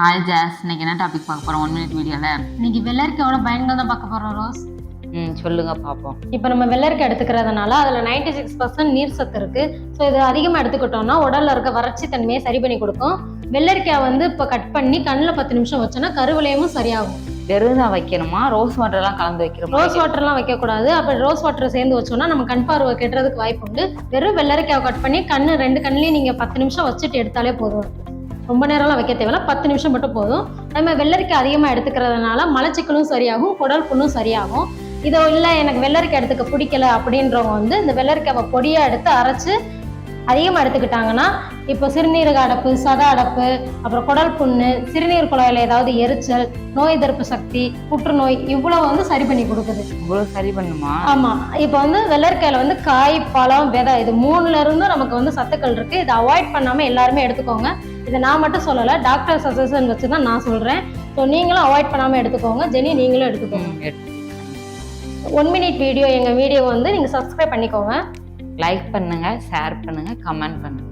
Hi ஜாஸ், இன்னைக்கு என்ன topic பார்க்க போறோம் 1 மினிட் வீடியோல? இன்னைக்கு வெள்ளரிக்காயோட பயன்கள் தான் பார்க்க போறோம் ரோஸ். சொல்லுங்க பார்ப்போம். இப்போ நம்ம வெள்ளரிக்காய் எடுத்துக்கிறதுனால அதில் 96% நீர் சத்து இருக்கு. ஸோ இது அதிகமாக எடுத்துக்கிட்டோம்னா உடல்ல இருக்க வறட்சி தன்மையை சரி பண்ணி கொடுக்கும். வெள்ளரிக்காய் வந்து இப்போ கட் பண்ணி கண்ணில் 10 நிமிஷம் வச்சோன்னா கருவிலையும் சரியாகும். வெறும் தான் வைக்கணுமா? ரோஸ் வாட்டர்லாம் கலந்து வைக்கிறோம்? ரோஸ் வாட்டர்லாம் வைக்கக்கூடாது. அப்போ ரோஸ் வாட்டர் சேர்ந்து வச்சோம்னா நம்ம கண் பார்வை கெட்டுறதுக்கு வாய்ப்பு உண்டு. வெறும் வெள்ளரிக்காய் கட் பண்ணி ரெண்டு கண்ணிலையும் நீங்கள் 10 நிமிஷம் வச்சுட்டு எடுத்தாலே போதும். ரொம்ப நேரம்லாம் வைக்க தேவையில்ல, 10 நிமிஷம் மட்டும் போதும். நம்ம வெள்ளரிக்காய் அதிகமாக எடுத்துக்கிறதுனால மலச்சிக்கலும் சரியாகும், குடல் புண்ணும் சரியாகும். இதோ இல்லை எனக்கு வெள்ளரிக்காய் எடுத்துக்க பிடிக்கல அப்படின்றவங்க வந்து இந்த வெள்ளரிக்காவை பொடியாக எடுத்து அரைச்சு அதிகமாக எடுத்துக்கிட்டாங்கன்னா இப்போ சிறுநீரக அடைப்பு, சத அடைப்பு, அப்புறம் குடல் புண்ணு, சிறுநீர் குழாயில் ஏதாவது எரிச்சல், நோய் எதிர்ப்பு சக்தி, புற்றுநோய் இவ்வளோ வந்து சரி பண்ணி கொடுக்குது. இவ்வளோ சரி பண்ணுமா? ஆமாம். இப்போ வந்து வெள்ளரிக்காயில் வந்து காய், பழம், விதை இது 3ல இருந்தும் நமக்கு வந்து சத்துக்கள் இருக்குது. இதை அவாய்ட் பண்ணாமல் எல்லாருமே எடுத்துக்கோங்க. இதை நான் மட்டும் சொல்லலை, டாக்டர் சஜஷன் வச்சு தான் நான் சொல்கிறேன். ஸோ நீங்களும் அவாய்ட் பண்ணாமல் எடுத்துக்கோங்க. ஜெனி நீங்களும் எடுத்துக்கோங்க. 1 மினிட் வீடியோ எங்கள் வீடியோ வந்து நீங்கள் சப்ஸ்கிரைப் பண்ணிக்கோங்க. லைக் பண்ணுங்க, ஷேர் பண்ணுங்க, கமெண்ட் பண்ணுங்க.